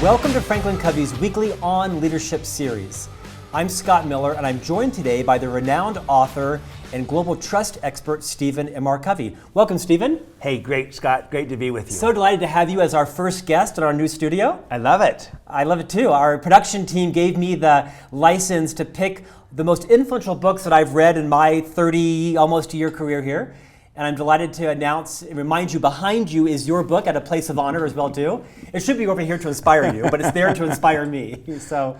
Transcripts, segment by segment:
Welcome to FranklinCovey's weekly On Leadership series. I'm Scott Miller, and I'm joined today by the renowned author and global trust expert, Stephen M.R. Covey. Welcome, Stephen. Hey, great, Scott. Great to be with you. So delighted to have you as our first guest in our new studio. I love it. I love it too. Our production team gave me the license to pick the most influential books that I've read in my 30, almost a year career here. And I'm delighted to announce and remind you, behind you is your book at a place of honor as well too. It should be over here to inspire you, but it's there to inspire me. So,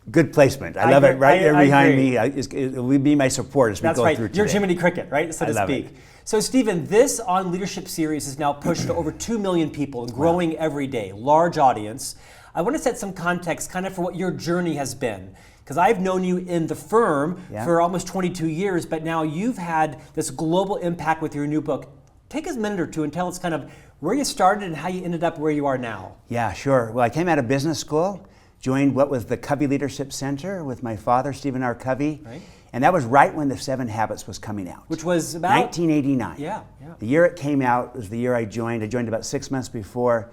good placement. I love it right there behind me. It will be my support as we go through today. You're Jiminy Cricket, right, so to speak. So Stephen, this On Leadership series is now pushed to over 2 million people and growing every day, large audience. I want to set some context kind of for what your journey has been. Because I've known you in the firm for almost 22 years, but now you've had this global impact with your new book. Take us a minute or two and tell us kind of where you started and how you ended up where you are now. Yeah, sure. Well, I came out of business school, joined what was the Covey Leadership Center with my father, Stephen R. Covey. Right. And that was right when the 7 Habits was coming out. Which was about? 1989. Yeah. The year it came out was the year I joined. I joined about 6 months before.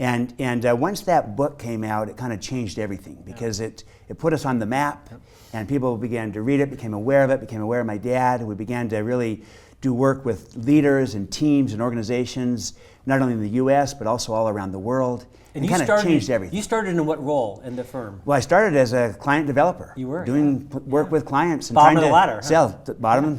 And once that book came out, it kind of changed everything because it put us on the map, and people began to read it, became aware of it, became aware of my dad. We began to really do work with leaders and teams and organizations, not only in the U.S., but also all around the world. And kind of changed everything. You started in what role in the firm? Well, I started as a client developer. You were? Doing work with clients. And bottom trying of the ladder. Sell,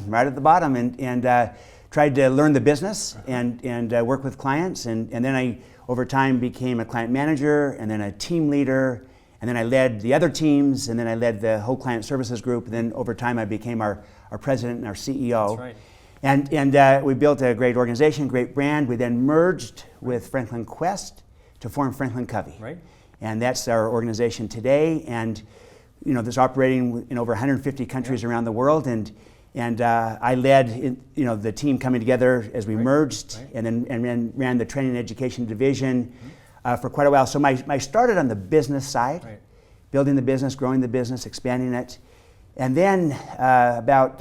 right at the bottom, and tried to learn the business and work with clients. And then I, over time, became a client manager, and then a team leader, and then I led the other teams, and then I led the whole client services group, and then over time I became our president and our CEO. That's right. And we built a great organization, great brand. We then merged with Franklin Quest to form FranklinCovey. Right. And that's our organization today, and that's operating in over 150 countries around the world, and I led the team coming together as we merged, and then ran the training and education division for quite a while. So I started on the business side, building the business, growing the business, expanding it, and then about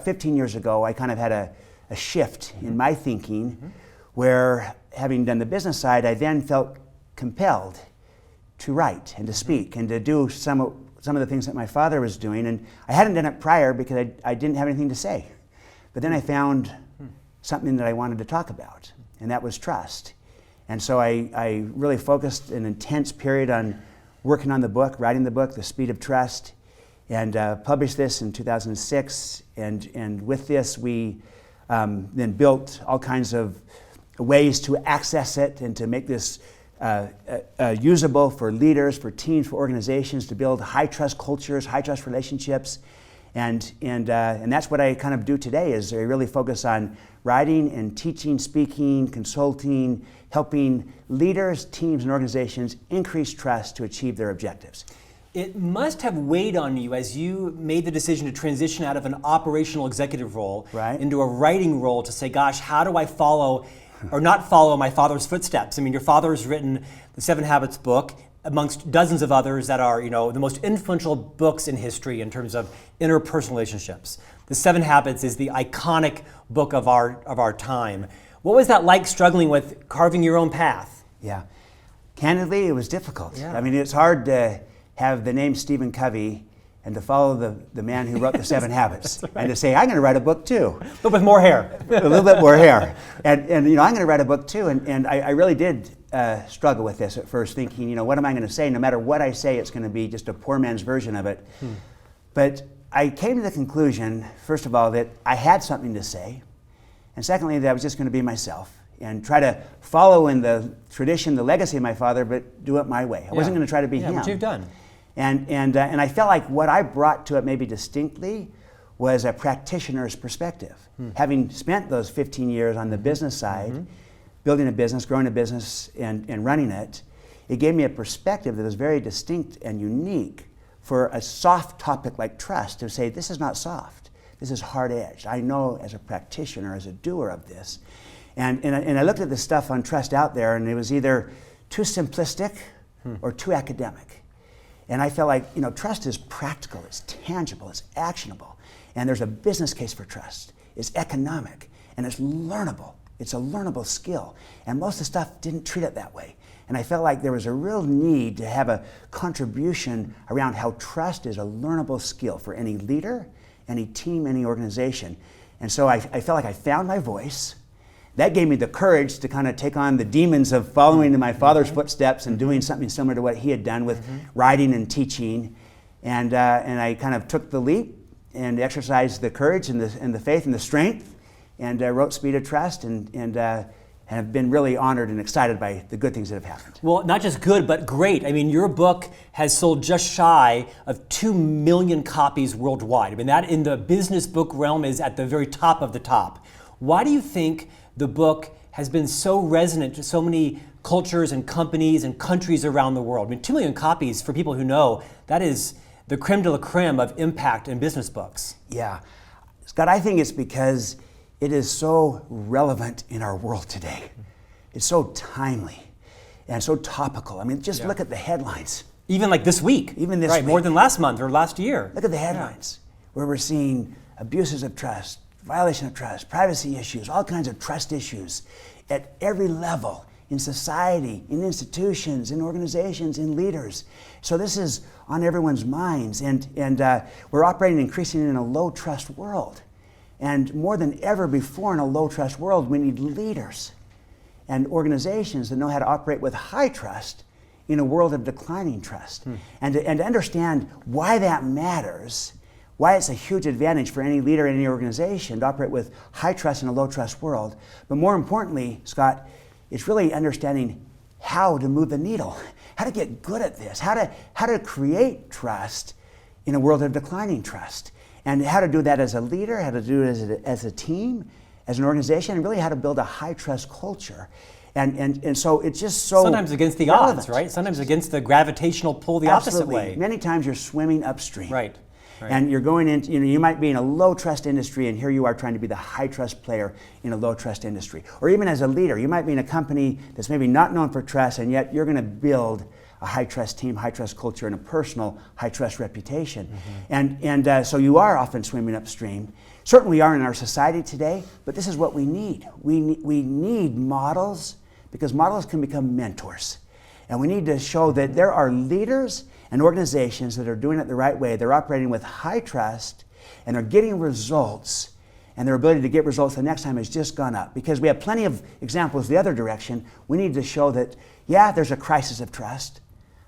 15 years ago, I kind of had a shift in my thinking, where having done the business side, I then felt compelled to write and to speak and to do some of the things that my father was doing, and I hadn't done it prior because I didn't have anything to say. But then I found something that I wanted to talk about, and that was trust. And so I really focused an intense period on working on the book, writing the book, The Speed of Trust, and published this in 2006. And with this, we then built all kinds of ways to access it and to make this usable for leaders, for teams, for organizations, to build high trust cultures, high trust relationships, and that's what I kind of do today. Is I really focus on writing and teaching, speaking, consulting, helping leaders, teams, and organizations increase trust to achieve their objectives. It must have weighed on you as you made the decision to transition out of an operational executive role into a writing role to say, gosh, how do I follow or not follow my father's footsteps? I mean, your father has written the 7 Habits book amongst dozens of others that are, the most influential books in history in terms of interpersonal relationships. The 7 Habits is the iconic book of our time. What was that like, struggling with carving your own path? Yeah, candidly, it was difficult. Yeah. I mean, it's hard to have the name Stephen Covey and to follow the man who wrote the 7 Habits, and to say, I'm going to write a book too. But with more hair. A little bit more hair. And I'm going to write a book too. And I really did struggle with this at first, thinking, what am I going to say? No matter what I say, it's going to be just a poor man's version of it. But I came to the conclusion, first of all, that I had something to say. And secondly, that I was just going to be myself and try to follow in the tradition, the legacy of my father, but do it my way. I wasn't going to try to be him. Yeah, what you've done. And I felt like what I brought to it maybe distinctly was a practitioner's perspective. Having spent those 15 years on the business side, building a business, growing a business, and running it, it gave me a perspective that was very distinct and unique for a soft topic like trust, to say, this is not soft, this is hard-edged. I know as a practitioner, as a doer of this. And I looked at the stuff on trust out there, and it was either too simplistic or too academic. And I felt like, trust is practical, it's tangible, it's actionable. And there's a business case for trust. It's economic, and it's learnable. It's a learnable skill. And most of the stuff didn't treat it that way. And I felt like there was a real need to have a contribution around how trust is a learnable skill for any leader, any team, any organization. And so I felt like I found my voice. That gave me the courage to kind of take on the demons of following in my father's footsteps and doing something similar to what he had done with writing and teaching. And I kind of took the leap and exercised the courage and the faith and the strength, and wrote Speed of Trust, and have been really honored and excited by the good things that have happened. Well, not just good, but great. I mean, your book has sold just shy of 2 million copies worldwide. I mean, that in the business book realm is at the very top of the top. Why do you think the book has been so resonant to so many cultures and companies and countries around the world? I mean, 2 million copies, for people who know, that is the creme de la creme of impact in business books. Yeah. Scott, I think it's because it is so relevant in our world today. It's so timely and so topical. I mean, just look at the headlines. Even like this week. Even this week. More than last month or last year. Look at the headlines where we're seeing abuses of trust, violation of trust, privacy issues, all kinds of trust issues at every level in society, in institutions, in organizations, in leaders. So this is on everyone's minds, and we're operating increasingly in a low trust world. And more than ever before in a low trust world, we need leaders and organizations that know how to operate with high trust in a world of declining trust. And to understand why that matters, why it's a huge advantage for any leader in any organization to operate with high trust in a low trust world. But more importantly, Scott, it's really understanding how to move the needle, how to get good at this, how to create trust in a world of declining trust. And how to do that as a leader, how to do it as a team, as an organization, and really how to build a high trust culture. And so it's just so sometimes against the relevant. odds, right? Sometimes against the gravitational pull the opposite way. Many times you're swimming upstream. Right. And you're going into, you might be in a low trust industry, and here you are trying to be the high trust player in a low trust industry. Or even as a leader, you might be in a company that's maybe not known for trust, and yet you're going to build a high trust team, high trust culture, and a personal high trust reputation. And so you are often swimming upstream. Certainly we are in our society today, but this is what we need. We need models, because models can become mentors. And we need to show that there are leaders and organizations that are doing it the right way. They're operating with high trust, and they're getting results, and their ability to get results the next time has just gone up. Because we have plenty of examples the other direction. We need to show that, there's a crisis of trust,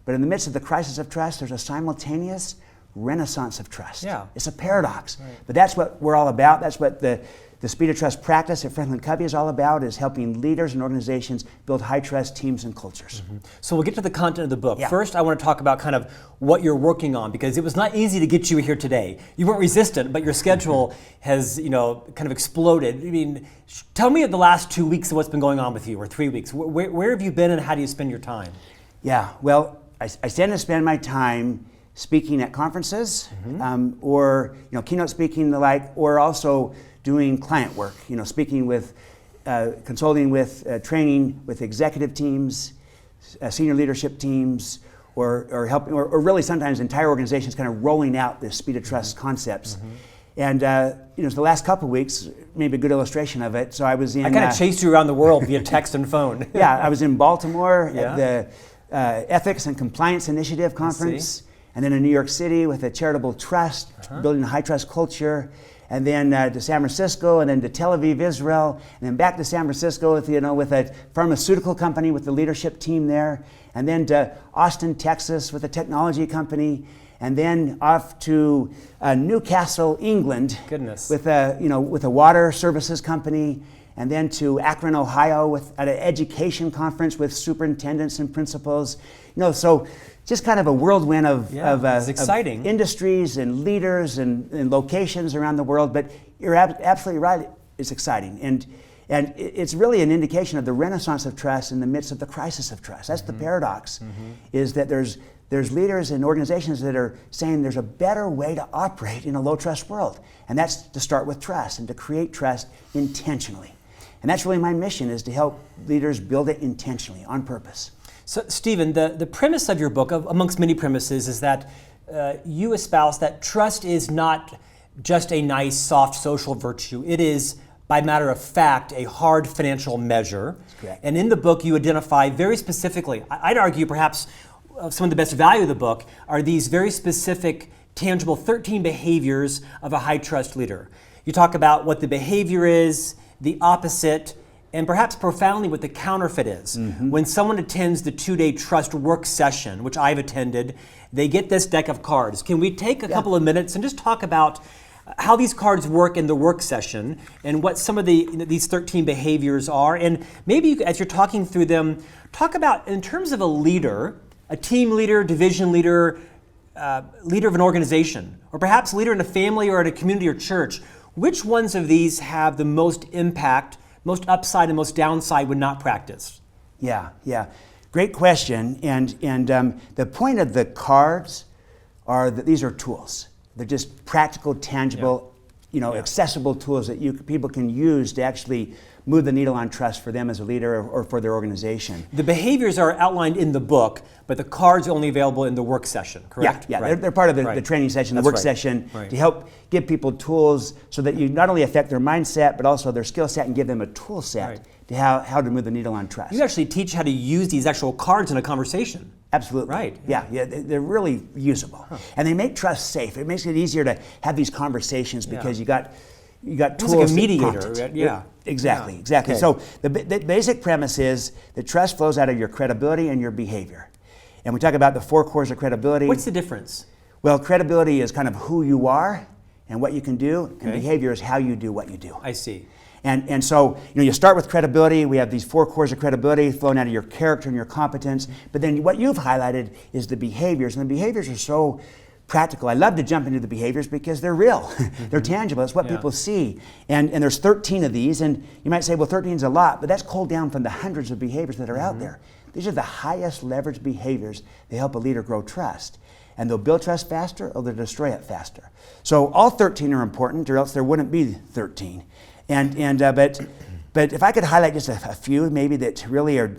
but in the midst of the crisis of trust, there's a simultaneous renaissance of trust. Yeah. It's a paradox. Right. But that's what we're all about. That's what the Speed of Trust practice at FranklinCovey is all about, is helping leaders and organizations build high trust teams and cultures. So we'll get to the content of the book. Yeah. First, I want to talk about kind of what you're working on, because it was not easy to get you here today. You weren't resistant, but your schedule has, kind of exploded. I mean, tell me the last 2 weeks of what's been going on with you, or 3 weeks. Where have you been, and how do you spend your time? Yeah, well, I tend to spend my time speaking at conferences, or keynote speaking and the like, or also doing client work, speaking with, consulting with, training with executive teams, senior leadership teams, or helping, or really sometimes entire organizations kind of rolling out this Speed of Trust concepts. And the last couple of weeks, maybe a good illustration of it. So I was in. I kind of chased you around the world via text and phone. Yeah, I was in Baltimore at the Ethics and Compliance Initiative Conference, and then in New York City with a charitable trust, building a high trust culture, and then to San Francisco, and then to Tel Aviv, Israel, and then back to San Francisco with with a pharmaceutical company with the leadership team there, and then to Austin, Texas with a technology company, and then off to Newcastle, England, with a water services company, and then to Akron, Ohio at an education conference with superintendents and principals. So just kind of a whirlwind of industries and leaders and locations around the world. But you're absolutely right, it's exciting. And it's really an indication of the renaissance of trust in the midst of the crisis of trust. That's the paradox, is that there's leaders and organizations that are saying there's a better way to operate in a low trust world. And that's to start with trust and to create trust intentionally. And that's really my mission, is to help leaders build it intentionally, on purpose. So, Stephen, the premise of your book, amongst many premises, is that you espouse that trust is not just a nice, soft social virtue. It is by matter of fact, a hard financial measure. That's correct. And in the book, you identify very specifically, I'd argue perhaps some of the best value of the book are these very specific, tangible 13 behaviors of a high trust leader. You talk about what the behavior is, the opposite, and perhaps profoundly what the counterfeit is. When someone attends the 2-day trust work session, which I've attended, they get this deck of cards. Can we take a couple of minutes and just talk about how these cards work in the work session and what some of these 13 behaviors are? And maybe as you're talking through them, talk about, in terms of a leader, a team leader, division leader, leader of an organization, or perhaps leader in a family or in a community or church, which ones of these have the most impact, most upside and most downside when not practiced? Yeah. Great question. And the point of the cards are that these are tools. They're just practical, tangible, accessible tools that people can use to actually move the needle on trust for them as a leader or for their organization. The behaviors are outlined in the book, but the cards are only available in the work session, correct? Yeah. Right. They're part of the training session, the work session, to help give people tools so that you not only affect their mindset, but also their skill set and give them a tool set to how to move the needle on trust. You actually teach how to use these actual cards in a conversation. Absolutely. Right. Yeah, they're really usable. And they make trust safe. It makes it easier to have these conversations because you got tools. It's like a mediator. Yeah. Exactly. Okay. So the basic premise is that trust flows out of your credibility and your behavior. And we talk about the 4 cores of credibility. What's the difference? Well, credibility is kind of who you are and what you can do, and behavior is how you do what you do. I see. And so, you start with credibility. We have these 4 cores of credibility flowing out of your character and your competence. But then what you've highlighted is the behaviors. And the behaviors are so practical. I love to jump into the behaviors because they're real. They're tangible. It's what people see. And there's 13 of these. And you might say, well, 13 is a lot. But that's culled down from the hundreds of behaviors that are out there. These are the highest leverage behaviors that help a leader grow trust. And they'll build trust faster or they'll destroy it faster. So all 13 are important, or else there wouldn't be 13. But if I could highlight just a few maybe that really are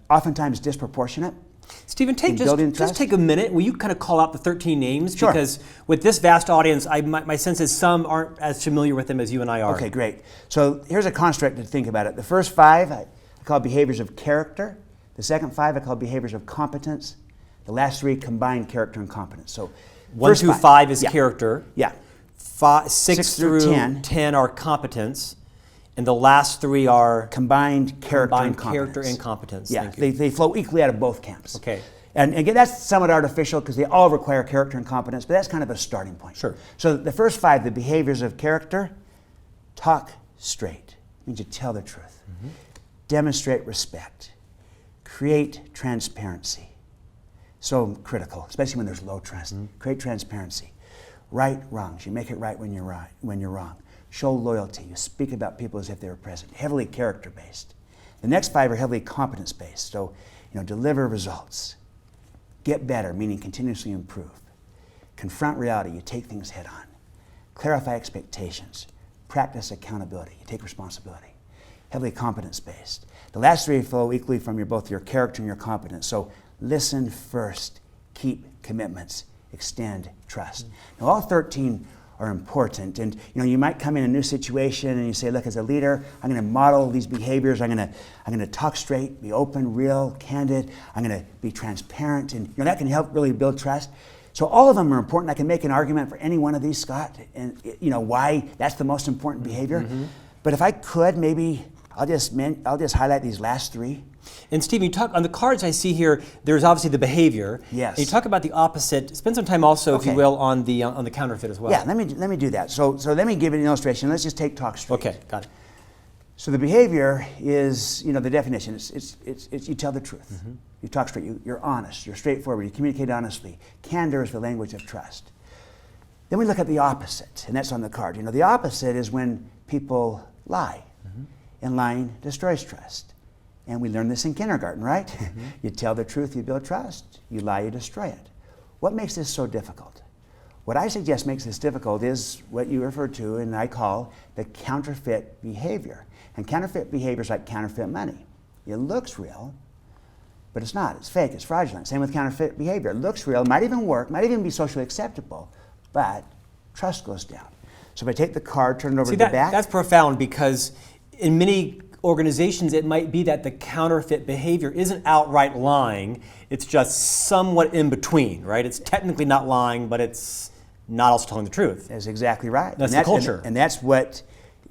oftentimes disproportionate. Stephen, just take a minute. Will you kind of call out the 13 names? Sure. Because with this vast audience, my sense is some aren't as familiar with them as you and I are. Okay, great. So here's a construct to think about it. The first 5 I call behaviors of character. The second 5 I call behaviors of competence. The last 3 combine character and competence. So 1 through 5 is character. Yeah. 6 through 10 are competence. And the last 3 are combined character and competence. Character and competence. Yeah, they flow equally out of both camps. Okay. And again, that's somewhat artificial because they all require character and competence, but that's kind of a starting point. Sure. So the first 5, the behaviors of character: talk straight, means you tell the truth. Demonstrate respect. Create transparency. So critical, especially when there's low trust. Create transparency. Right wrongs. You make it right when you're wrong. Show loyalty. You speak about people as if they were present. Heavily character-based. The next 5 are heavily competence-based. So, deliver results. Get better, meaning continuously improve. Confront reality. You take things head on. Clarify expectations. Practice accountability. You take responsibility. Heavily competence-based. The last 3 flow equally from both your character and your competence. So listen first. Keep commitments. Extend trust. Now, all 13 are important, and you might come in a new situation and you say, look, as a leader, I'm going to model these behaviors. I'm going to talk straight, be open, real, candid. I'm going to be transparent, and that can help really build trust. So all of them are important. I can make an argument for any one of these, Scott, and why that's the most important behavior. But if I could, maybe I'll just highlight these last 3. And Steve, you talk on the cards I see here. There's obviously the behavior. Yes. And you talk about the opposite. Spend some time also, if you will, on the counterfeit as well. Yeah. Let me do that. So let me give it an illustration. Let's just take talk straight. Okay. Got it. So the behavior is, the definition. It's you tell the truth. You talk straight. You're honest. You're straightforward. You communicate honestly. Candor is the language of trust. Then we look at the opposite, and that's on the card. The opposite is when people lie, and lying destroys trust. And we learned this in kindergarten, right? You tell the truth, you build trust. You lie, you destroy it. What makes this so difficult? What I suggest makes this difficult is what you refer to and I call the counterfeit behavior. And counterfeit behavior is like counterfeit money. It looks real, but it's not. It's fake. It's fraudulent. Same with counterfeit behavior. It looks real, might even work, might even be socially acceptable, but trust goes down. So if I take the card, turn it over to the back. That's profound, because in many organizations it might be that the counterfeit behavior isn't outright lying, it's just somewhat in between, right? It's technically not lying, but it's not also telling the truth. That's exactly right. That's the culture. And that's what,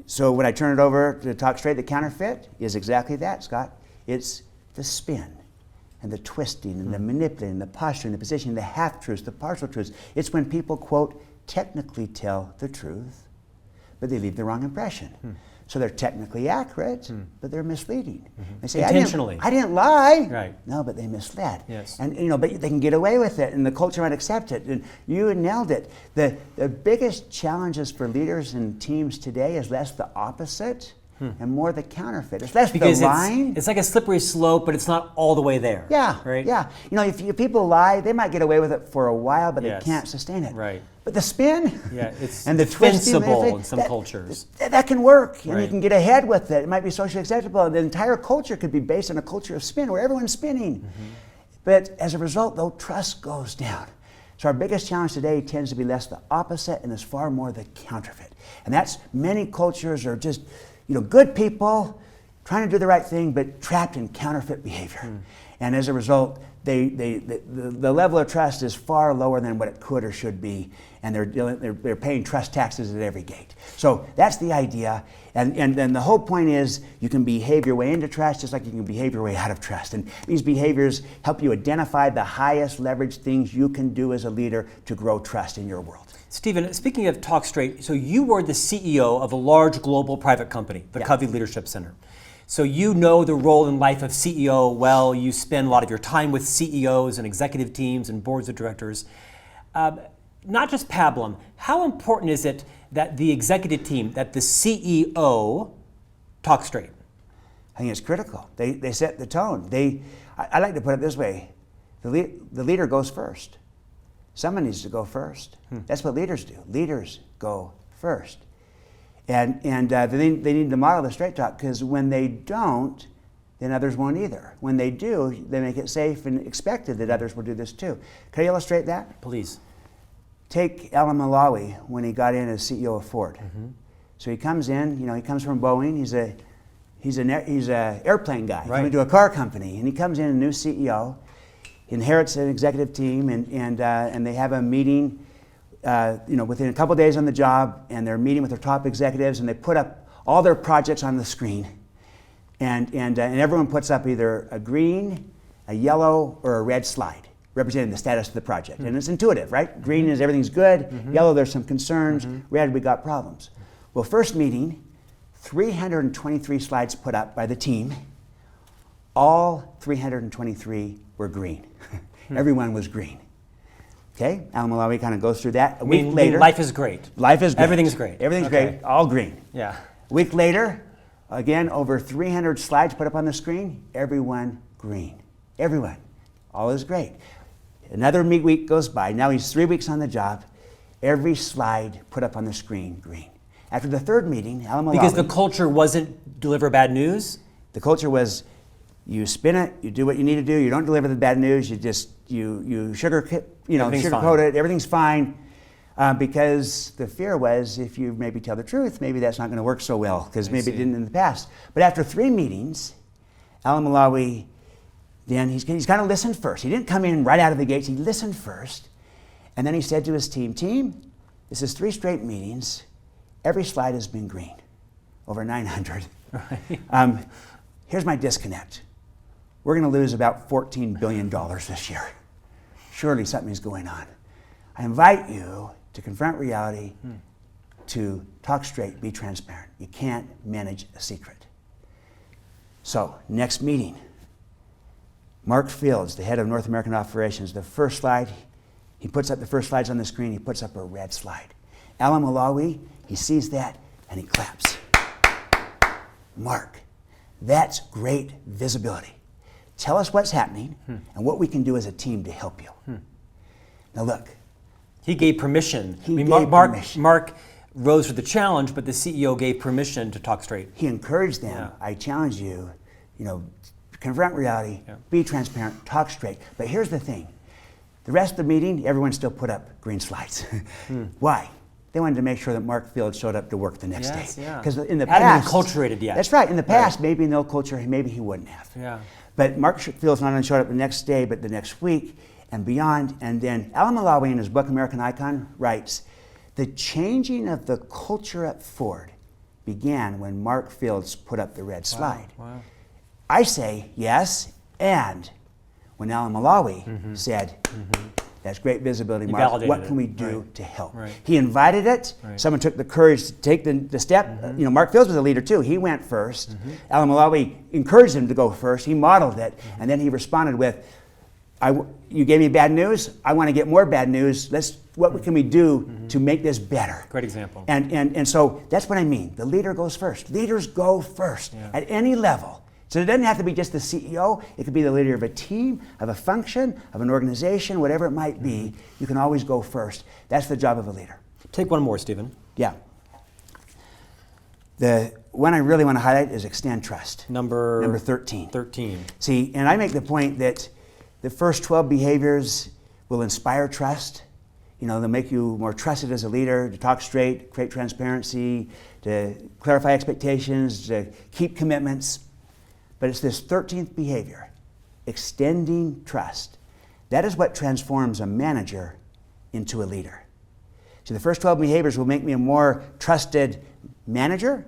so when I turn it over to talk straight, the counterfeit is exactly that, Scott. It's the spin and the twisting and the manipulating, the posturing, the positioning, the half-truths, the partial truths. It's when people, quote, technically tell the truth, but they leave the wrong impression. So they're technically accurate, but they're misleading. They say, intentionally. I didn't lie. Right. No, but they misled. Yes. And but they can get away with it, and the culture might accept it. And you nailed it. The biggest challenges for leaders and teams today is less the opposite and more the counterfeit. It's less Because the lying. it's like a slippery slope, but it's not all the way there. Yeah. Right? Yeah. If people lie, they might get away with it for a while, but Yes. they can't sustain it. Right. But the spin, It's and the twisting, defensible in some cultures. that can work, and you Right. can get ahead with it. It might be socially acceptable, and the entire culture could be based on a culture of spin, where everyone's spinning. But as a result, though, trust goes down. So our biggest challenge today tends to be less the opposite, and is far more the counterfeit. And that's, many cultures are just, good people trying to do the right thing, but trapped in counterfeit behavior. And as a result, the level of trust is far lower than what it could or should be, and they're paying trust taxes at every gate. So that's the idea, and then the whole point is you can behave your way into trust just like you can behave your way out of trust. And these behaviors help you identify the highest leverage things you can do as a leader to grow trust in your world. Stephen, speaking of Talk Straight, so you were the CEO of a large global private company, the Covey Leadership Center. So you know the role in life of CEO well. You spend a lot of your time with CEOs and executive teams and boards of directors. Not just pablum, how important is it that the executive team, that the CEO talk straight? I think it's critical. They set the tone. I like to put it this way. The leader goes first. Someone needs to go first. That's what leaders do. Leaders go first. And they need to model the straight talk, because when they don't, then others won't either. When they do, they make it safe and expected that others will do this too. Can I illustrate that? Please. Take Alan Malawi when he got in as CEO of Ford. So he comes in, he comes from Boeing. He's an airplane guy coming to a car company, and he comes in a new CEO, inherits an executive team, and they have a meeting. Within a couple days on the job, and they're meeting with their top executives, and they put up all their projects on the screen, and everyone puts up either a green, a yellow, or a red slide representing the status of the project. And it's intuitive, right? Green is everything's good, yellow there's some concerns, red we got problems. Well, first meeting, 323 slides put up by the team. All 323 were green. Everyone was green. Okay, Alan Malawi kind of goes through that. A week later, life is great. Life is great. Everything's great. Everything's great. All green. Yeah. A week later, again, over 300 slides put up on the screen. Everyone green. Everyone. All is great. Another week goes by. Now he's 3 weeks on the job. Every slide put up on the screen green. After the third meeting, Alan Malawi. Because the culture wasn't deliver bad news? The culture was, you spin it, you do what you need to do, you don't deliver the bad news, you sugarcoat it, everything's fine. Because the fear was, if you maybe tell the truth, maybe that's not going to work so well, because maybe it didn't in the past. But after 3 meetings, Alan Malawi, then he's kind of listened first. He didn't come in right out of the gates, he listened first. And then he said to his team, this is 3 straight meetings, every slide has been green, over 900. Right. Here's my disconnect. We're going to lose about $14 billion this year. Surely something's going on. I invite you to confront reality, to talk straight, be transparent. You can't manage a secret. So, next meeting. Mark Fields, the head of North American operations, the first slide, he puts up the first slides on the screen, he puts up a red slide. Alan Malawi, he sees that and he claps. Mark, that's great visibility. Tell us what's happening and what we can do as a team to help you. Now look. He gave permission. Mark rose for the challenge, but the CEO gave permission to talk straight. He encouraged them. Yeah. I challenge you, confront reality, be transparent, talk straight. But here's the thing. The rest of the meeting, everyone still put up green slides. Why? They wanted to make sure that Mark Field showed up to work the next day. Yeah. Because in the hadn't past, been enculturated yet. That's right. In the past, maybe in the old culture, maybe he wouldn't have. Yeah. But Mark Field's not only showed up the next day, but the next week and beyond. And then Alan Malawi, in his book American Icon, writes, the changing of the culture at Ford began when Mark Fields put up the red slide. Wow. I say yes, and when Alan Malawi said, that's great visibility, Mark, what can we do to help? Right. He invited it. Right. Someone took the courage to take the step. You know, Mark Fields was a leader too. He went first. Alan Malawi encouraged him to go first. He modeled it, and then he responded with, you gave me bad news. I want to get more bad news. What can we do to make this better? Great example. And so that's what I mean. The leader goes first. Leaders go first at any level. So it doesn't have to be just the CEO. It could be the leader of a team, of a function, of an organization, whatever it might be. You can always go first. That's the job of a leader. Take one more, Stephen. Yeah. The one I really want to highlight is extend trust. Number 13. 13. See, and I make the point that the first 12 behaviors will inspire trust. You know, they'll make you more trusted as a leader, to talk straight, create transparency, to clarify expectations, to keep commitments. But it's this 13th behavior, extending trust. That is what transforms a manager into a leader. So the first 12 behaviors will make me a more trusted manager,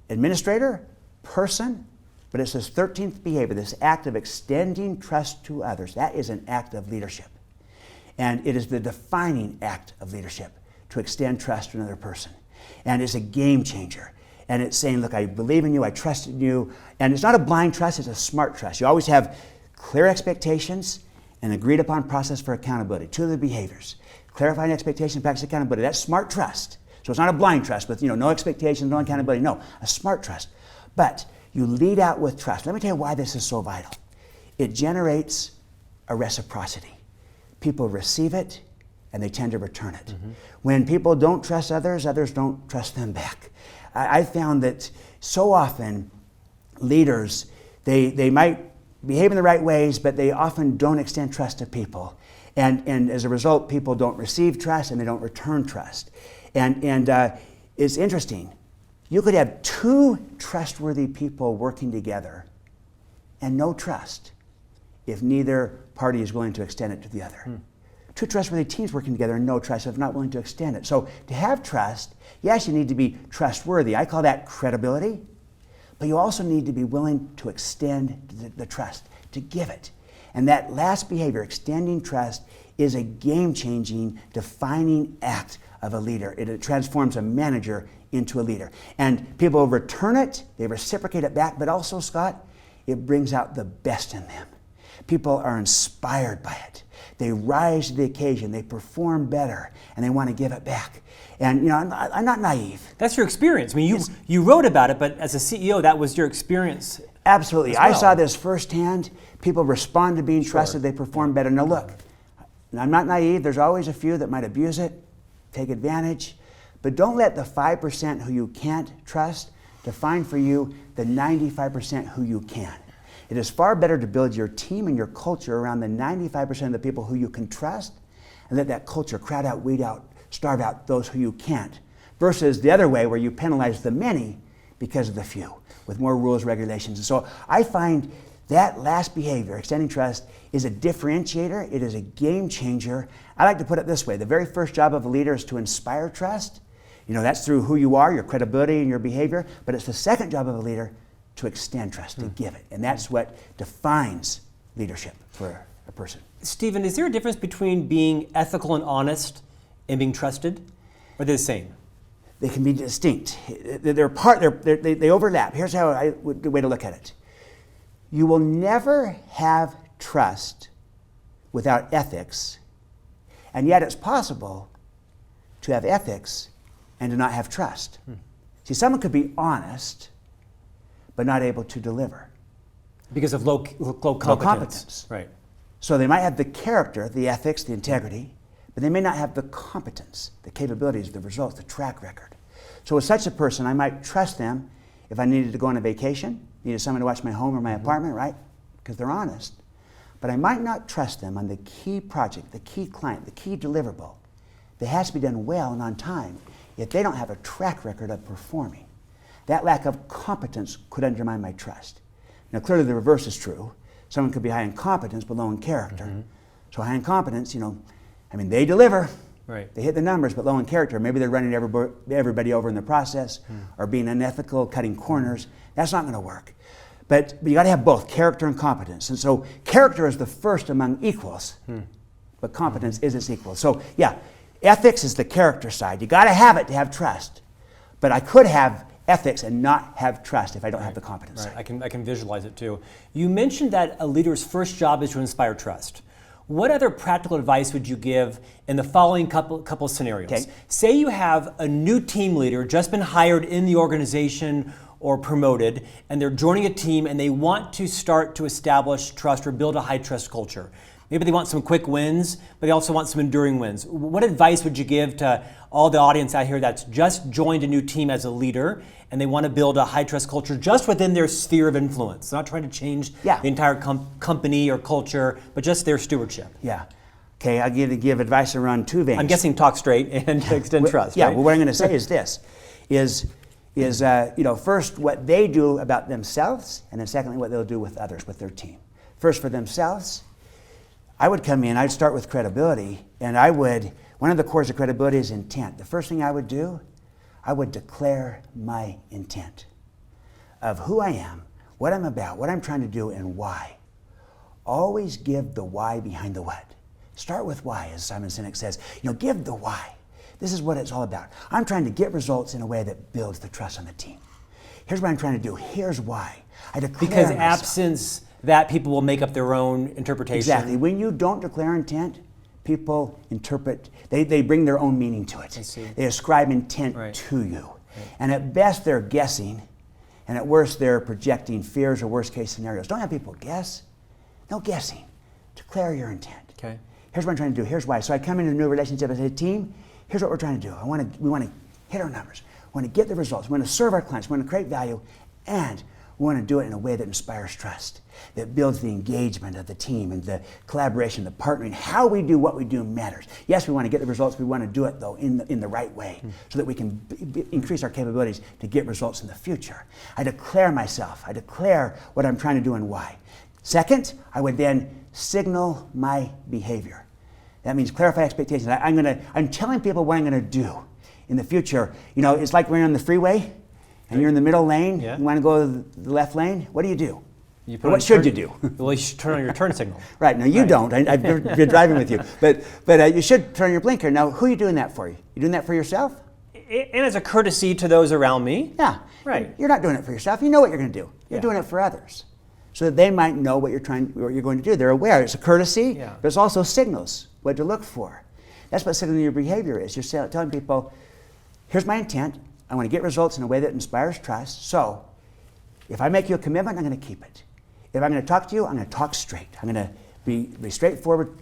administrator, person, but it's this 13th behavior, this act of extending trust to others. That is an act of leadership. And it is the defining act of leadership, to extend trust to another person. And it's a game changer. And it's saying, look, I believe in you, I trust in you. And it's not a blind trust, it's a smart trust. You always have clear expectations and agreed upon process for accountability. Two of the behaviors. Clarifying expectations, practice accountability. That's smart trust. So it's not a blind trust with, no expectations, no accountability. No, a smart trust. But you lead out with trust. Let me tell you why this is so vital. It generates a reciprocity. People receive it and they tend to return it. When people don't trust others, others don't trust them back. I found that so often leaders, they might behave in the right ways, but they often don't extend trust to people. And as a result, people don't receive trust and they don't return trust. And it's interesting. You could have two trustworthy people working together and no trust if neither party is willing to extend it to the other. Two trustworthy teams working together and no trust if not willing to extend it. So to have trust, yes, you need to be trustworthy. I call that credibility. But you also need to be willing to extend the trust, to give it. And that last behavior, extending trust, is a game-changing, defining act of a leader. It transforms a manager into a leader. And people return it, they reciprocate it back, but also, Scott, it brings out the best in them. People are inspired by it. They rise to the occasion, they perform better, and they want to give it back. And I'm not naive. That's your experience. I mean, you wrote about it, but as a CEO, that was your experience. Absolutely. Well. I saw this firsthand. People respond to being trusted, they perform better. Now look, I'm not naive. There's always a few that might abuse it, take advantage. But don't let the 5% who you can't trust define for you the 95% who you can. It is far better to build your team and your culture around the 95% of the people who you can trust and let that culture crowd out, weed out, starve out those who you can't, versus the other way where you penalize the many because of the few with more rules, regulations. And so I find that last behavior, extending trust, is a differentiator. It is a game changer. I like to put it this way. The very first job of a leader is to inspire trust. That's through who you are, your credibility and your behavior. But it's the second job of a leader to extend trust, to give it. And that's what defines leadership for a person. Stephen, is there a difference between being ethical and honest and being trusted? Or are they the same? They can be distinct. They overlap. Here's the way to look at it. You will never have trust without ethics, and yet it's possible to have ethics and to not have trust. See, someone could be honest, but not able to deliver. Because of low competence. Right. So they might have the character, the ethics, the integrity, but they may not have the competence, the capabilities, the results, the track record. So with such a person, I might trust them if I needed to go on a vacation, needed someone to watch my home or my apartment, right? Because they're honest. But I might not trust them on the key project, the key client, the key deliverable, that has to be done well and on time if they don't have a track record of performing. That lack of competence could undermine my trust. Now, clearly the reverse is true. Someone could be high in competence but low in character. Mm-hmm. So high in competence, they deliver. Right. They hit the numbers, but low in character. Maybe they're running everybody over in the process or being unethical, cutting corners. That's not going to work. But you got to have both character and competence. And so character is the first among equals, but competence is its equal. So yeah, ethics is the character side. You got to have it to have trust. But I could have ethics and not have trust if I don't have the competence side. I can visualize it too. You mentioned that a leader's first job is to inspire trust. What other practical advice would you give in the following couple scenarios? Okay. Say you have a new team leader just been hired in the organization or promoted, and they're joining a team and they want to start to establish trust or build a high trust culture. Maybe they want some quick wins, but they also want some enduring wins. What advice would you give to all the audience out here that's just joined a new team as a leader and they want to build a high trust culture just within their sphere of influence? They're not trying to change the entire company or culture, but just their stewardship. Yeah. Okay, I'll give advice around two veins. I'm guessing talk straight and extend trust. Yeah, right? well, what I'm going to say is this, first what they do about themselves, and then secondly what they'll do with others, with their team. First for themselves, I would come in, I'd start with credibility, and one of the cores of credibility is intent. The first thing I would do, I would declare my intent of who I am, what I'm about, what I'm trying to do, and why. Always give the why behind the what. Start with why, as Simon Sinek says. Give the why. This is what it's all about. I'm trying to get results in a way that builds the trust on the team. Here's what I'm trying to do. Here's why. I declare because myself. Absence that, people will make up their own interpretation. Exactly. When you don't declare intent, people interpret, they bring their own meaning to it. I see. They ascribe intent to you. Right. And at best they're guessing, and at worst they're projecting fears or worst case scenarios. Don't have people guess. No guessing. Declare your intent. Okay. Here's what I'm trying to do. Here's why. So I come into a new relationship as a team. Here's what we're trying to do. We want to hit our numbers. We want to get the results. We want to serve our clients. We want to create value. And we want to do it in a way that inspires trust, that builds the engagement of the team and the collaboration, the partnering. How we do what we do matters. Yes, we want to get the results. We want to do it, though, in the right way so that we can increase our capabilities to get results in the future. I declare myself. I declare what I'm trying to do and why. Second, I would then signal my behavior. That means clarify expectations. I'm telling people what I'm going to do in the future. It's like when you're on the freeway and you're in the middle lane. Yeah. You want to go to the left lane. What do? What should you do? Well, you should turn on your turn signal. Right. Now, you don't. I've been driving with you. But you should turn your blinker. Now, who are you doing that for? You doing that for yourself? And as a courtesy to those around me. Yeah. Right. You're not doing it for yourself. You know what you're going to do. You're doing it for others, so that they might know what you're going to do. They're aware. It's a courtesy, but it's also signals what to look for. That's what signaling your behavior is. You're telling people, here's my intent. I want to get results in a way that inspires trust. So if I make you a commitment, I'm going to keep it. If I'm going to talk to you, I'm going to talk straight. I'm going to be straightforward.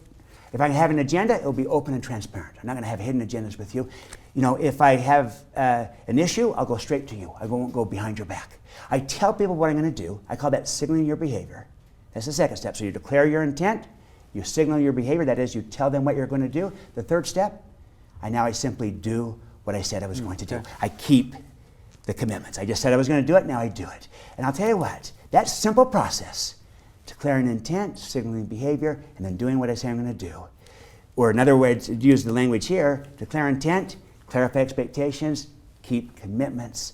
If I have an agenda, it'll be open and transparent. I'm not going to have hidden agendas with you. If I have an issue, I'll go straight to you. I won't go behind your back. I tell people what I'm going to do. I call that signaling your behavior. That's the second step. So you declare your intent. You signal your behavior. That is, you tell them what you're going to do. The third step, I simply do what I said I was going to do. I keep the commitments. I just said I was going to do it. Now I do it. And I'll tell you what, that simple process, declaring intent, signaling behavior, and then doing what I say I'm going to do. Or in other words, use the language here, declare intent, clarify expectations, keep commitments.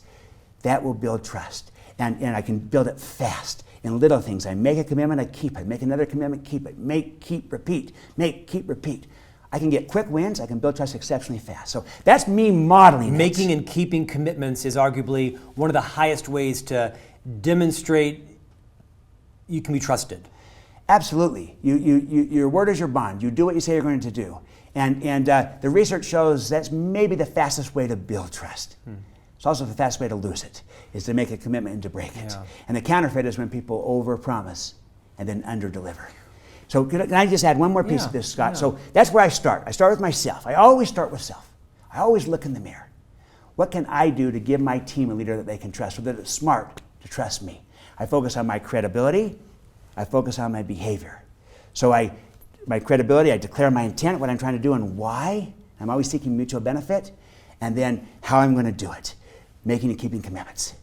That will build trust. And I can build it fast in little things. I make a commitment, I keep it. Make another commitment, keep it. Make, keep, repeat. Make, keep, repeat. I can get quick wins. I can build trust exceptionally fast. So that's me modeling Making and keeping commitments is arguably one of the highest ways to demonstrate you can be trusted. Absolutely. Your word is your bond. You do what you say you're going to do. And the research shows that's maybe the fastest way to build trust. It's also the fastest way to lose it, is to make a commitment and to break it. Yeah. And the counterfeit is when people overpromise and then underdeliver. So can I just add one more piece of this, Scott? Yeah. So that's where I start. I start with myself. I always start with self. I always look in the mirror. What can I do to give my team a leader that they can trust, so that it's smart to trust me? I focus on my credibility. I focus on my behavior. So my credibility, I declare my intent, what I'm trying to do, and why. I'm always seeking mutual benefit, and then how I'm going to do it, making and keeping commitments.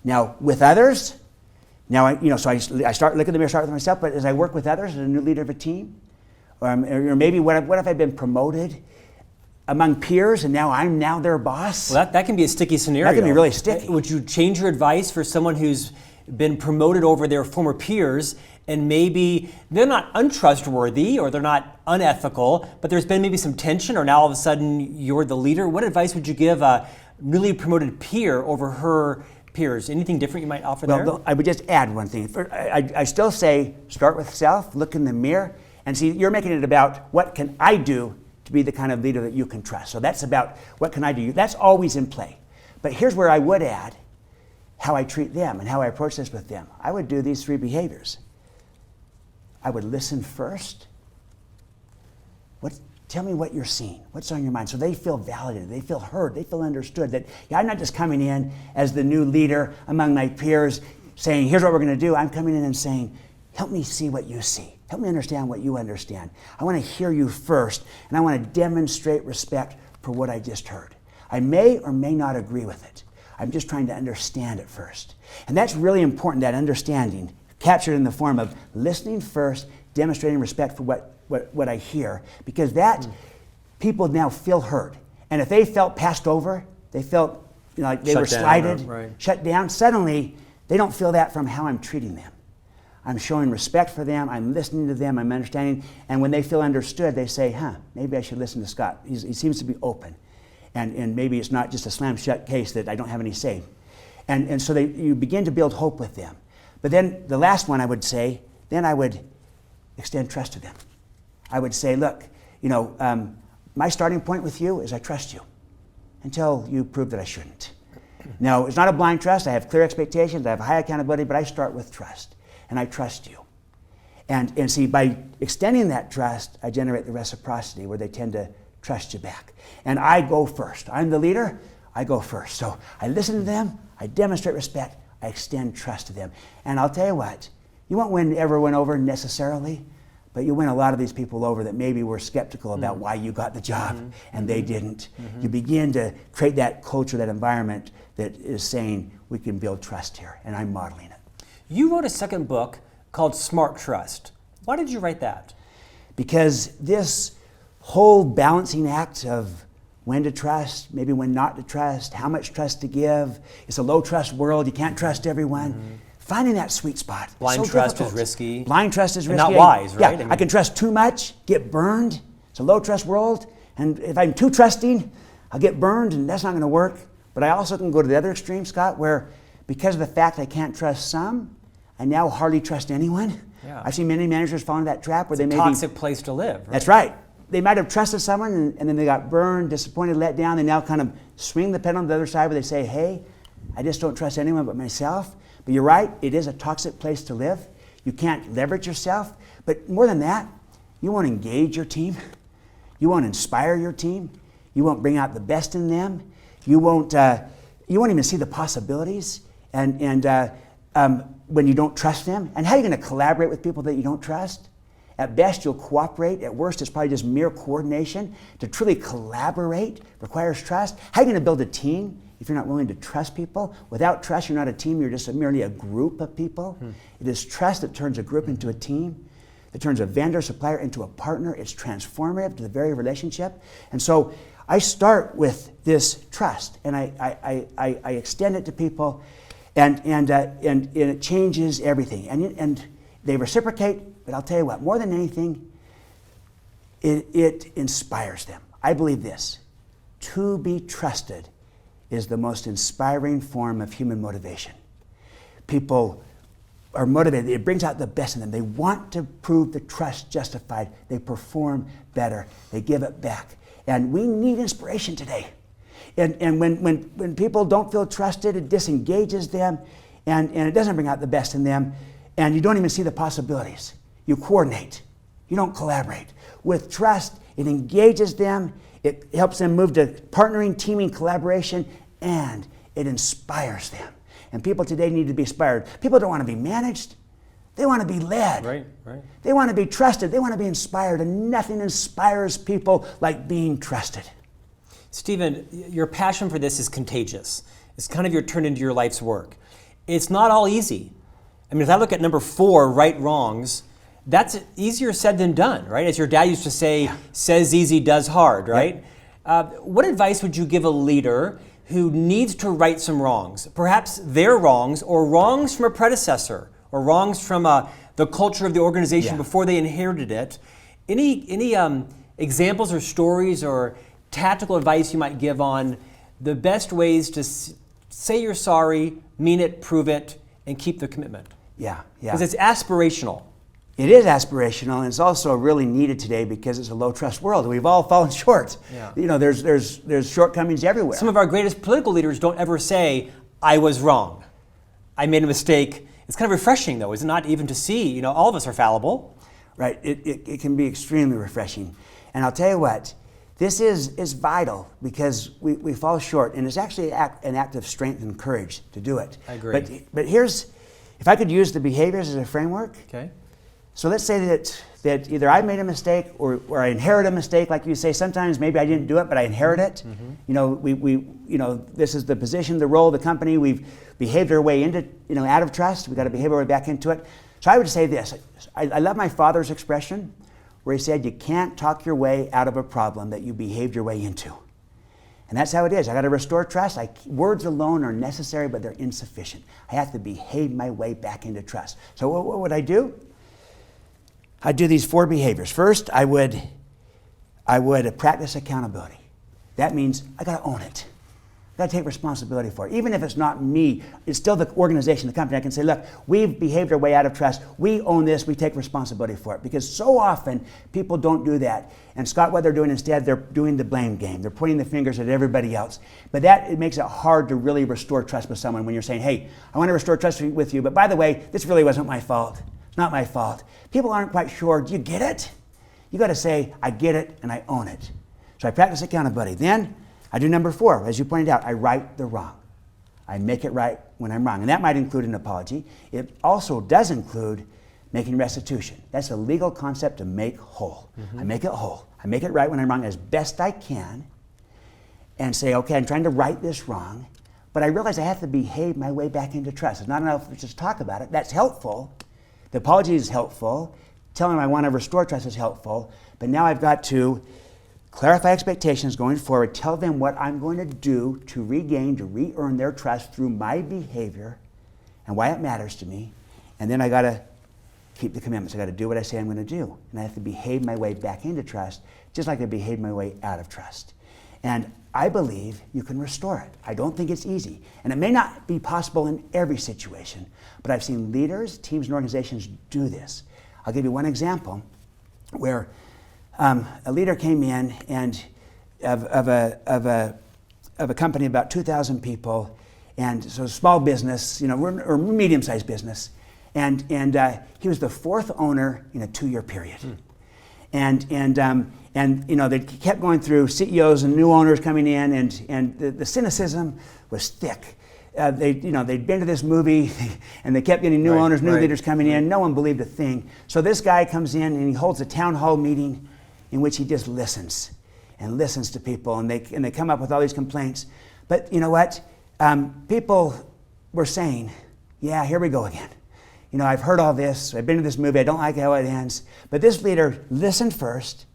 Now, with others, so I start look in the mirror, start with myself, but as I work with others as a new leader of a team, or maybe what if I've been promoted among peers and now I'm their boss? Well, that can be a sticky scenario. That can be really sticky. Would you change your advice for someone who's been promoted over their former peers and maybe they're not untrustworthy or they're not unethical, but there's been maybe some tension, or now all of a sudden you're the leader? What advice would you give a newly promoted peer over her peers? Anything different you might offer there? Well, I would just add one thing. I still say start with self, look in the mirror, and see, you're making it about what can I do to be the kind of leader that you can trust. So that's about what can I do. That's always in play. But here's where I would add how I treat them and how I approach this with them. I would do these 3 behaviors. I would listen first. Tell me what you're seeing. What's on your mind? So they feel validated. They feel heard. They feel understood that I'm not just coming in as the new leader among my peers saying, here's what we're going to do. I'm coming in and saying, help me see what you see. Help me understand what you understand. I want to hear you first, and I want to demonstrate respect for what I just heard. I may or may not agree with it. I'm just trying to understand it first. And that's really important, that understanding, captured in the form of listening first, demonstrating respect for what I hear, because that people now feel heard. And if they felt passed over, they felt like they were slighted, shut down, suddenly they don't feel that from how I'm treating them. I'm showing respect for them, I'm listening to them, I'm understanding, and when they feel understood, they say, maybe I should listen to Scott. He seems to be open. And maybe it's not just a slam shut case that I don't have any say. And so you begin to build hope with them. But then the last one I would say, then I would extend trust to them. I would say, look, my starting point with you is I trust you until you prove that I shouldn't. Now, it's not a blind trust. I have clear expectations. I have high accountability, but I start with trust. And I trust you. And see, by extending that trust, I generate the reciprocity where they tend to trust you back. And I go first. I'm the leader. I go first. So I listen to them. I demonstrate respect. I extend trust to them. And I'll tell you what, you won't win everyone over necessarily, but you win a lot of these people over that maybe were skeptical about why you got the job and they didn't. You begin to create that culture, that environment that is saying we can build trust here, and I'm modeling it. You wrote a second book called Smart Trust. Why did you write that? Because this whole balancing act of when to trust, maybe when not to trust, how much trust to give. It's a low trust world. You can't trust everyone. Finding that sweet spot. Blind trust is risky. Blind trust is risky. And not wise, right? Yeah, I can trust too much, get burned. It's a low trust world. And if I'm too trusting, I'll get burned, and that's not going to work. But I also can go to the other extreme, Scott, where because of the fact I can't trust some, I now hardly trust anyone. Yeah. I've seen many managers fall into that trap where it's they a toxic place to live. Right? That's right. They might have trusted someone and then they got burned, disappointed, let down. They now kind of swing the pendulum to the other side where they say, hey, I just don't trust anyone but myself. But you're right, it is a toxic place to live. You can't leverage yourself. But more than that, you won't engage your team. You won't inspire your team. You won't bring out the best in them. You won't even see the possibilities. And when you don't trust them. And how are you going to collaborate with people that you don't trust? At best, you'll cooperate. At worst, it's probably just mere coordination. To truly collaborate requires trust. How are you going to build a team if you're not willing to trust people? Without trust, you're not a team. You're just merely a group of people. It is trust that turns a group into a team, that turns a vendor, supplier into a partner. It's transformative to the very relationship. And so I start with this trust, and I extend it to people, and it changes everything. And they reciprocate. But I'll tell you what, more than anything, it inspires them. I believe this: to be trusted is the most inspiring form of human motivation. People are motivated. It brings out the best in them. They want to prove the trust justified. They perform better. They give it back. And we need inspiration today. And when people don't feel trusted, it disengages them, and it doesn't bring out the best in them, and you don't even see the possibilities. You coordinate. You don't collaborate. With trust, it engages them, it helps them move to partnering, teaming, collaboration, and it inspires them. And people today need to be inspired. People don't want to be managed. They want to be led. Right. They want to be trusted. They want to be inspired. And nothing inspires people like being trusted. Stephen, your passion for this is contagious. It's kind of turned into your life's work. It's not all easy. I mean, if I look at number 4, right wrongs, that's easier said than done, right? As your dad used to say, says easy, does hard, right? Yep. What advice would you give a leader who needs to right some wrongs? Perhaps their wrongs, or wrongs from a predecessor, or wrongs from the culture of the organization before they inherited it. Any examples or stories or tactical advice you might give on the best ways to say you're sorry, mean it, prove it, and keep the commitment? Yeah. Because it's aspirational. It is aspirational, and it's also really needed today because it's a low trust world. We've all fallen short. Yeah. You know, there's shortcomings everywhere. Some of our greatest political leaders don't ever say, I was wrong. I made a mistake. It's kind of refreshing, though, is it not, even to see, you know, all of us are fallible. Right. It can be extremely refreshing. And I'll tell you what, this is vital because we fall short, and it's actually an act of strength and courage to do it. I agree. But here's, if I could use the behaviors as a framework. Okay. So let's say that either I made a mistake or I inherit a mistake, like you say. Sometimes maybe I didn't do it, but I inherit it. Mm-hmm. You know, we this is the position, the role of the company. We've behaved our way into, out of trust. We've got to behave our way back into it. So I would say this. I love my father's expression where he said, you can't talk your way out of a problem that you behaved your way into. And that's how it is. I got to restore trust. Words alone are necessary, but they're insufficient. I have to behave my way back into trust. So what would I do? I'd do these 4 behaviors. First, I would practice accountability. That means I got to own it. I got to take responsibility for it. Even if it's not me, it's still the organization, the company. I can say, look, we've behaved our way out of trust. We own this. We take responsibility for it. Because so often, people don't do that. And Scott, what they're doing instead, they're doing the blame game. They're pointing the fingers at everybody else. But it makes it hard to really restore trust with someone when you're saying, hey, I want to restore trust with you, but by the way, this really wasn't my fault. It's not my fault. People aren't quite sure. Do you get it? You got to say, I get it and I own it. So I practice accountability. Then I do number 4. As you pointed out, I right the wrong. I make it right when I'm wrong. And that might include an apology. It also does include making restitution. That's a legal concept to make whole. Mm-hmm. I make it whole. I make it right when I'm wrong as best I can and say, okay, I'm trying to right this wrong, but I realize I have to behave my way back into trust. It's not enough to just talk about it. That's helpful. The apology is helpful. Telling them I want to restore trust is helpful. But now I've got to clarify expectations going forward, tell them what I'm going to do to regain, to re-earn their trust through my behavior and why it matters to me. And then I got to keep the commitments. I got to do what I say I'm going to do. And I have to behave my way back into trust, just like I behaved my way out of trust. And I believe you can restore it. I don't think it's easy. And it may not be possible in every situation, but I've seen leaders, teams, and organizations do this. I'll give you one example where a leader came in and of a company about 2,000 people, and so small business, or medium-sized business, and he was the 4th owner in a 2-year period. And they kept going through CEOs and new owners coming in, and the cynicism was thick. They'd been to this movie, and they kept getting new owners, new leaders coming in. No one believed a thing. So this guy comes in and he holds a town hall meeting in which he just listens to people, and they come up with all these complaints. But you know what? People were saying, yeah, here we go again. I've heard all this. I've been to this movie. I don't like how it ends. But this leader listened first,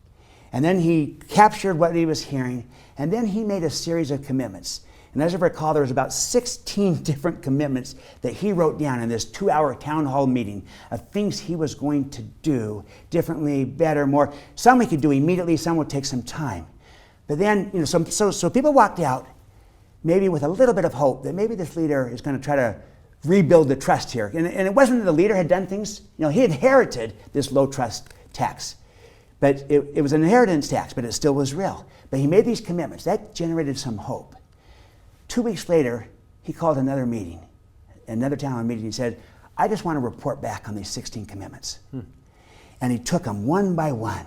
and then he captured what he was hearing, and then he made a series of commitments. And as I recall, there was about 16 different commitments that he wrote down in this 2-hour town hall meeting of things he was going to do differently, better, more. Some he could do immediately, some would take some time. But then, so people walked out maybe with a little bit of hope that maybe this leader is going to try to rebuild the trust here. And it wasn't that the leader had done things. He inherited this low trust tax. But it was an inheritance tax, but it still was real. But he made these commitments. That generated some hope. 2 weeks later, he called another meeting, another town hall meeting. He said, I just want to report back on these 16 commitments. And he took them one by one.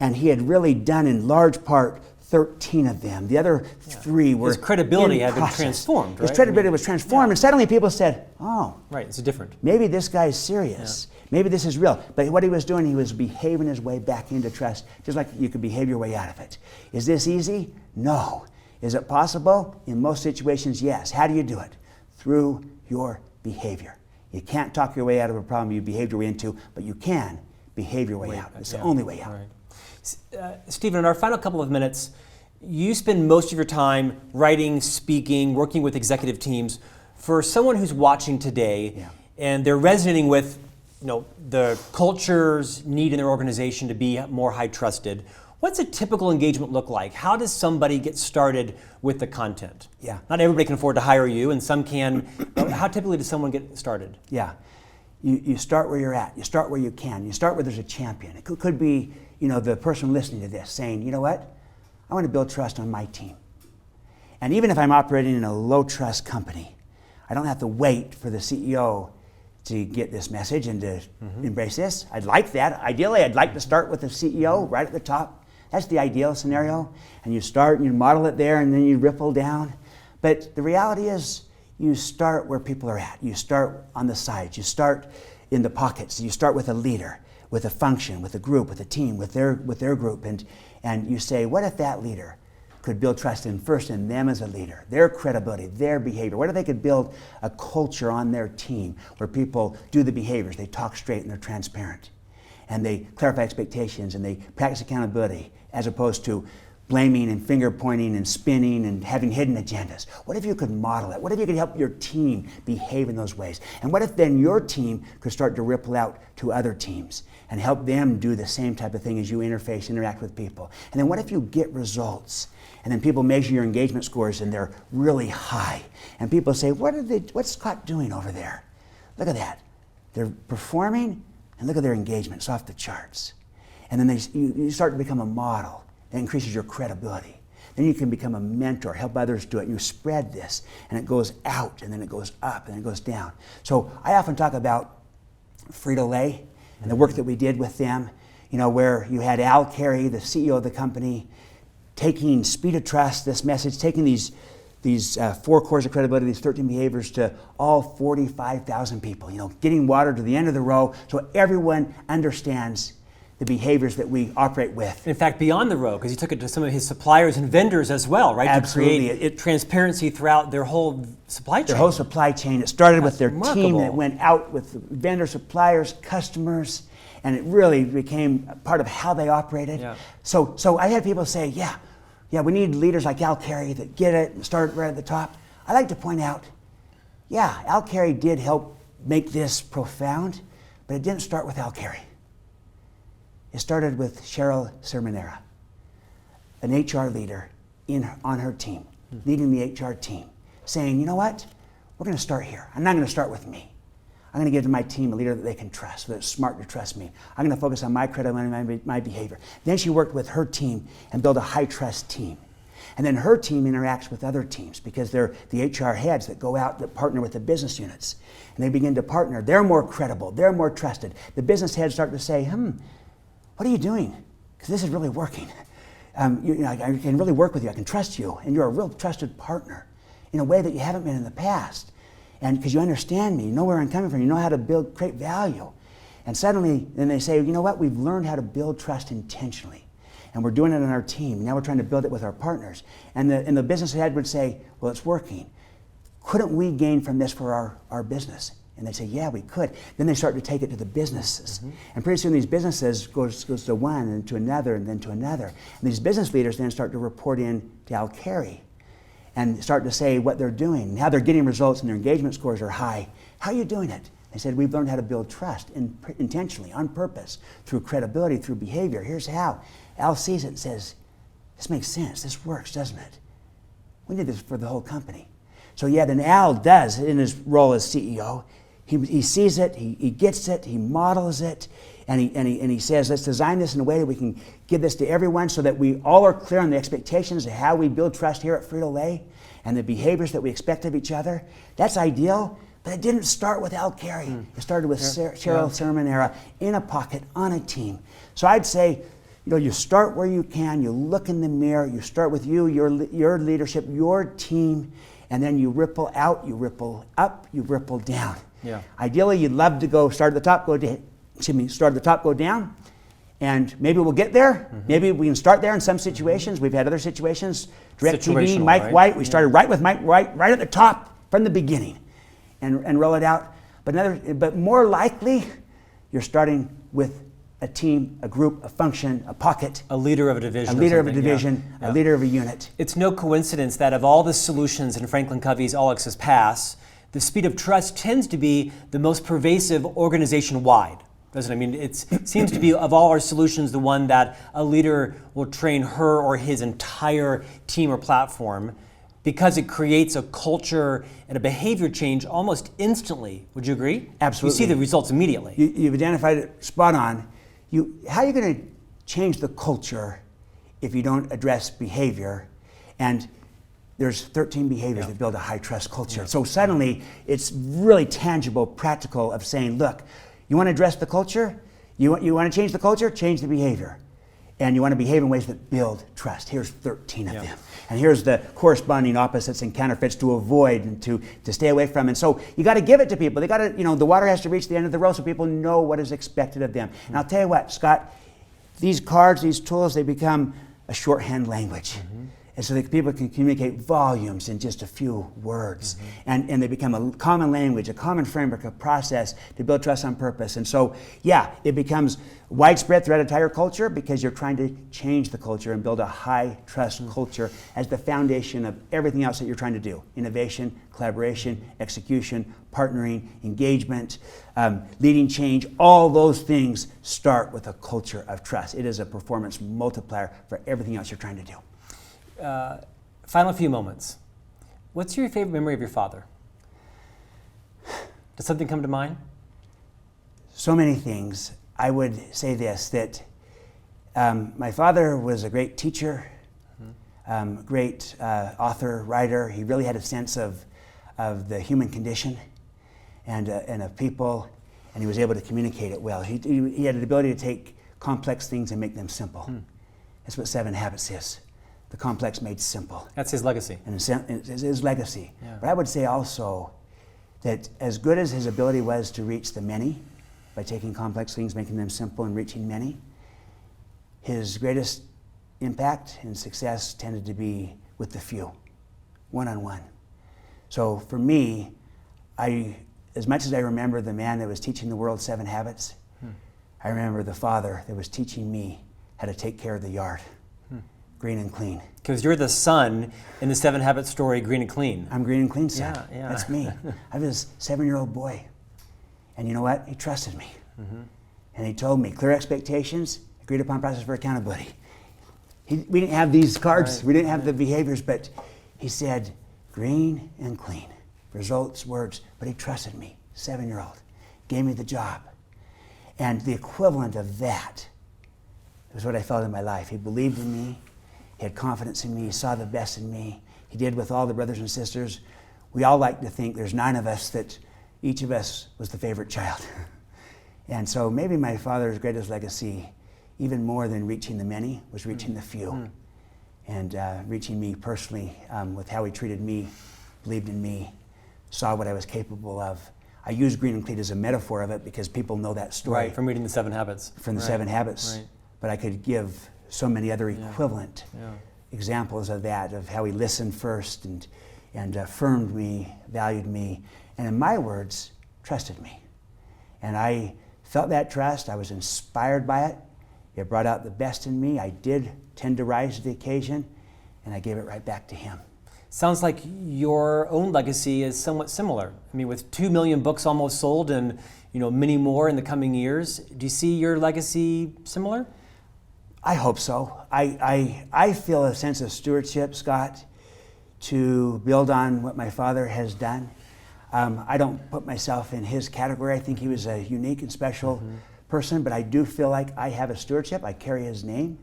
And he had really done in large part 13 of them. The other 3 were his credibility in had been process. transformed, right? His credibility was transformed, and suddenly people said, oh. Right, it's different. Maybe this guy's serious. Yeah. Maybe this is real. But what he was doing, he was behaving his way back into trust, just like you could behave your way out of it. Is this easy? No. Is it possible? In most situations, yes. How do you do it? Through your behavior. You can't talk your way out of a problem you behaved your way into, but you can behave your way out. It's the only way out. Right. Stephen, in our final couple of minutes, you spend most of your time writing, speaking, working with executive teams. For someone who's watching today and they're resonating with the culture's need in their organization to be more high trusted, what's a typical engagement look like? How does somebody get started with the content? Yeah. Not everybody can afford to hire you, and some can. How typically does someone get started? Yeah. You start where you're at. You start where you can. You start where there's a champion. It could be, the person listening to this saying, you know what? I want to build trust on my team. And even if I'm operating in a low trust company, I don't have to wait for the CEO to get this message and to embrace this. I'd like that. Ideally, I'd like to start with the CEO right at the top. That's the ideal scenario. And you start and you model it there and then you ripple down. But the reality is you start where people are at. You start on the sides. You start in the pockets. You start with a leader, with a function, with a group, with a team, with their group. And you say, what if that leader could build trust first in them as a leader, their credibility, their behavior? What if they could build a culture on their team where people do the behaviors, they talk straight and they're transparent, and they clarify expectations and they practice accountability as opposed to blaming and finger pointing and spinning and having hidden agendas? What if you could model it? What if you could help your team behave in those ways? And what if then your team could start to ripple out to other teams and help them do the same type of thing as you interact with people? And then what if you get results? And then people measure your engagement scores and they're really high. And people say, what's Scott doing over there? Look at that. They're performing, and look at their engagement. It's off the charts. And then you start to become a model. That increases your credibility. Then you can become a mentor, help others do it. You spread this, and it goes out, and then it goes up, and it goes down. So I often talk about Frito-Lay and the work that we did with them, where you had Al Carey, the CEO of the company, taking speed of trust, this message, taking these 4 cores of credibility, these 13 behaviors to all 45,000 people, getting water to the end of the row so everyone understands the behaviors that we operate with. In fact, beyond the row, because he took it to some of his suppliers and vendors as well, right? Absolutely. To create transparency throughout their whole supply chain. Their whole supply chain. It started with their remarkable. team, and it went out with vendors, suppliers, customers, and it really became part of how they operated. Yeah. So I had people say, yeah, we need leaders like Al Carey that get it and start right at the top. I like to point out, Al Carey did help make this profound, but it didn't start with Al Carey. It started with Cheryl Sermonera, an HR leader on her team, leading the HR team, saying, you know what? We're going to start here. I'm not going to start with me. I'm going to give to my team a leader that they can trust, that's smart to trust me. I'm going to focus on my credibility and my behavior. Then she worked with her team and built a high-trust team. And then her team interacts with other teams because they're the HR heads that go out that partner with the business units. And they begin to partner. They're more credible. They're more trusted. The business heads start to say, what are you doing? Because this is really working. I can really work with you. I can trust you. And you're a real trusted partner in a way that you haven't been in the past. And because you understand me, you know where I'm coming from, you know how to create value. And suddenly, then they say, you know what? We've learned how to build trust intentionally. And we're doing it on our team. Now we're trying to build it with our partners. And the business head would say, well, it's working. Couldn't we gain from this for our business? And they say, yeah, we could. Then they start to take it to the businesses. And pretty soon these businesses goes to one and to another and then to another. And these business leaders then start to report in to Al Carey and start to say what they're doing and how they're getting results and their engagement scores are high. How are you doing it? They said, we've learned how to build trust intentionally, on purpose, through credibility, through behavior. Here's how. Al sees it and says, this makes sense. This works, doesn't it? We need this for the whole company. So then Al does, in his role as CEO, he sees it, he gets it, he models it, and he says, let's design this in a way that we can give this to everyone so that we all are clear on the expectations of how we build trust here at Frito-Lay and the behaviors that we expect of each other. That's ideal, but it didn't start with Al Carey. It started with Cheryl Sermonera in a pocket on a team. So I'd say, you start where you can, you look in the mirror, you start with you, your leadership, your team, and then you ripple out, you ripple up, you ripple down. Yeah. Ideally, you'd love to start at the top, go down, And maybe we'll get there. Maybe we can start there in some situations. We've had other situations. DirecTV, Mike White. We started right with Mike White, right at the top from the beginning, and roll it out. But more likely, you're starting with a team, a group, a function, a pocket. A leader of a division. A leader of a division, a leader of a unit. It's no coincidence that of all the solutions in FranklinCovey's All Access Pass, the speed of trust tends to be the most pervasive organization-wide. Doesn't it? I mean, it seems to be, of all our solutions, the one that a leader will train her or his entire team or platform, because it creates a culture and a behavior change almost instantly. Would you agree? Absolutely. You see the results immediately. You've identified it spot on. How are you going to change the culture if you don't address behavior? And there's 13 behaviors that build a high trust culture. So suddenly it's really tangible, practical of saying, look, you want to address the culture? You want to change the culture? Change the behavior. And you want to behave in ways that build trust. Here's 13 of them. And here's the corresponding opposites and counterfeits to avoid and to stay away from. And so you got to give it to people. They got to, the water has to reach the end of the road so people know what is expected of them. And I'll tell you what, Scott, these cards, these tools, they become a shorthand language. And so that people can communicate volumes in just a few words. And they become a common language, a common framework, a process to build trust on purpose. And so, it becomes widespread throughout entire culture because you're trying to change the culture and build a high trust culture as the foundation of everything else that you're trying to do. Innovation, collaboration, execution, partnering, engagement, leading change. All those things start with a culture of trust. It is a performance multiplier for everything else you're trying to do. Final few moments. What's your favorite memory of your father? Does something come to mind? So many things. I would say this, that my father was a great teacher, great author, writer. He really had a sense of the human condition and of people, and he was able to communicate it well. He had an ability to take complex things and make them simple. That's what 7 Habits is. The complex made simple. That's his legacy. And it's his legacy. But I would say also that as good as his ability was to reach the many, by taking complex things, making them simple and reaching many, his greatest impact and success tended to be with the few, one-on-one. So for me, as much as I remember the man that was teaching the world 7 Habits, I remember the father that was teaching me how to take care of the yard. Green and clean. Because you're the son in the 7 Habits story, Green and Clean. I'm Green and Clean son. Yeah. That's me. I was a 7-year-old boy. And you know what? He trusted me. And he told me, clear expectations, agreed upon process for accountability. We didn't have these cards. We didn't have the behaviors, but he said, green and clean. Results, words. But he trusted me, 7-year-old. Gave me the job. And the equivalent of that was what I felt in my life. He believed in me. He had confidence in me. He saw the best in me. He did with all the brothers and sisters. We all like to think, there's 9 of us, that each of us was the favorite child. And so maybe my father's greatest legacy, even more than reaching the many, was reaching the few. And reaching me personally with how he treated me, believed in me, saw what I was capable of. I use Green and Clean as a metaphor of it because people know that story. Right, from reading the 7 Habits. From the 7 Habits. Right. But I could give so many other equivalent examples of that, of how he listened first and affirmed me, valued me, and in my words, trusted me. And I felt that trust. I was inspired by it. It brought out the best in me. I did tend to rise to the occasion, and I gave it right back to him. Sounds like your own legacy is somewhat similar. I mean, with 2 million books almost sold and many more in the coming years, do you see your legacy similar? I hope so. I feel a sense of stewardship, Scott, to build on what my father has done. I don't put myself in his category. I think he was a unique and special person, but I do feel like I have a stewardship. I carry his name,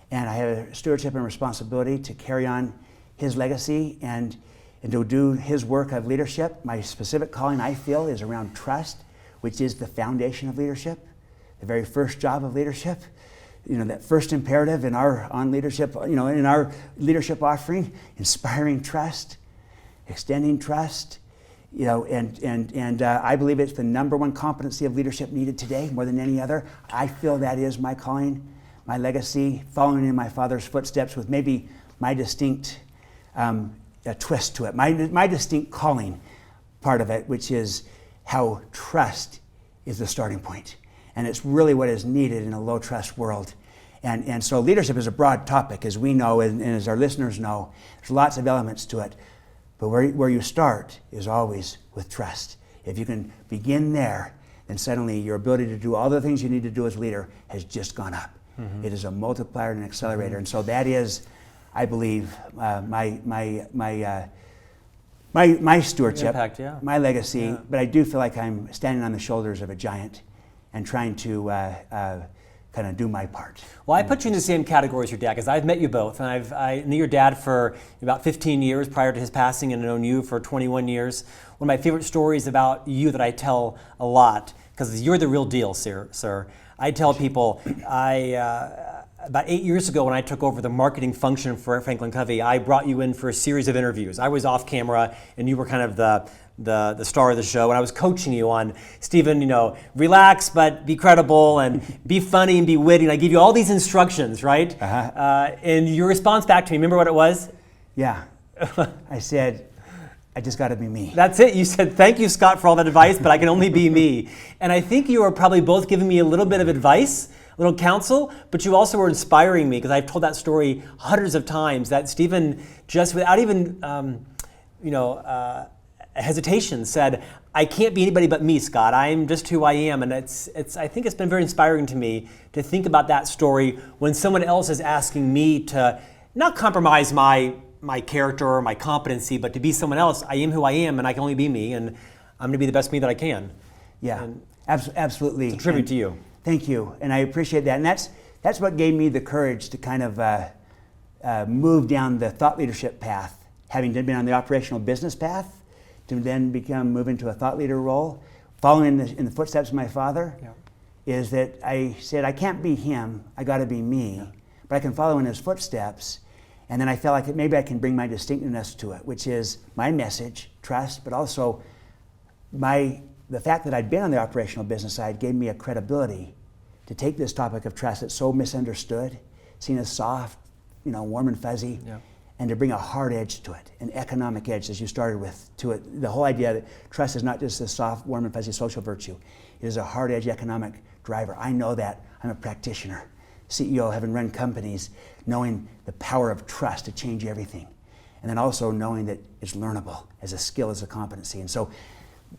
and I have a stewardship and responsibility to carry on his legacy and to do his work of leadership. My specific calling, I feel, is around trust, which is the foundation of leadership, the very first job of leadership. That first imperative in our leadership, in our leadership offering, inspiring trust, extending trust, And I believe it's the number one competency of leadership needed today more than any other. I feel that is my calling, my legacy, following in my father's footsteps with maybe my distinct twist to it, my distinct calling part of it, which is how trust is the starting point. And it's really what is needed in a low trust world. And so leadership is a broad topic, as we know and as our listeners know. There's lots of elements to it. But where you start is always with trust. If you can begin there, then suddenly your ability to do all the things you need to do as a leader has just gone up. Mm-hmm. It is a multiplier and an accelerator. Mm-hmm. And so that is, I believe, my stewardship, impact, yeah. My legacy. Yeah. But I do feel like I'm standing on the shoulders of a giant and trying to kind of do my part. Well, I put you in the same category as your dad because I've met you both, and I knew your dad for about 15 years prior to his passing, and I've known you for 21 years. One of my favorite stories about you that I tell a lot, because you're the real deal, sir. I tell people, about 8 years ago when I took over the marketing function for FranklinCovey, I brought you in for a series of interviews. I was off camera, and you were kind of the star of the show, and I was coaching you on, Stephen, relax but be credible and be funny and be witty, and I give you all these instructions, right? Uh-huh. And your response back to me, remember what it was? Yeah. I said, I just got to be me. That's it. You said, thank you, Scott, for all that advice, but I can only be me. And I think you were probably both giving me a little bit of advice, a little counsel, but you also were inspiring me, because I've told that story hundreds of times, that Stephen, just without even hesitation, said, I can't be anybody but me, Scott. I'm just who I am. And I think it's been very inspiring to me to think about that story when someone else is asking me to not compromise my character or my competency, but to be someone else. I am who I am, and I can only be me, and I'm going to be the best me that I can. Yeah, absolutely. It's a tribute to you. Thank you, and I appreciate that. And that's what gave me the courage to kind of move down the thought leadership path, having been on the operational business path, to then move into a thought leader role, following in the footsteps of my father. Yeah. Is that I said, I can't be him, I got to be me, yeah. But I can follow in his footsteps. And then I felt like maybe I can bring my distinctiveness to it, which is my message, trust, but also the fact that I'd been on the operational business side gave me a credibility to take this topic of trust that's so misunderstood, seen as soft, warm and fuzzy, yeah. And to bring a hard edge to it, an economic edge, as you started with, to it. The whole idea that trust is not just a soft, warm and fuzzy social virtue. It is a hard edge economic driver. I know that. I'm a practitioner, CEO, having run companies, knowing the power of trust to change everything. And then also knowing that it's learnable as a skill, as a competency. And so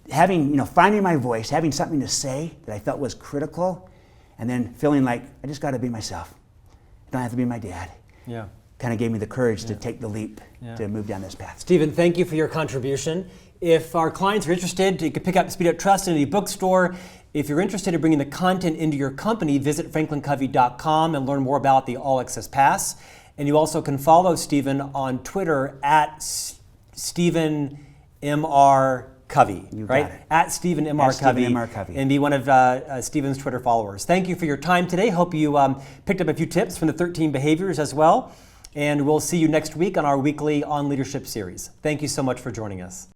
finding my voice, having something to say that I felt was critical, and then feeling like I just got to be myself. I don't have to be my dad. Yeah. Kind of gave me the courage to take the leap to move down this path. Stephen, thank you for your contribution. If our clients are interested, you can pick up Speed Up Trust in any bookstore. If you're interested in bringing the content into your company, visit FranklinCovey.com and learn more about the All Access Pass. And you also can follow Stephen on Twitter at Stephen M.R. Covey, right? At Stephen M.R. Covey, and be one of Stephen's Twitter followers. Thank you for your time today. Hope you picked up a few tips from the 13 behaviors as well. And we'll see you next week on our weekly On Leadership series. Thank you so much for joining us.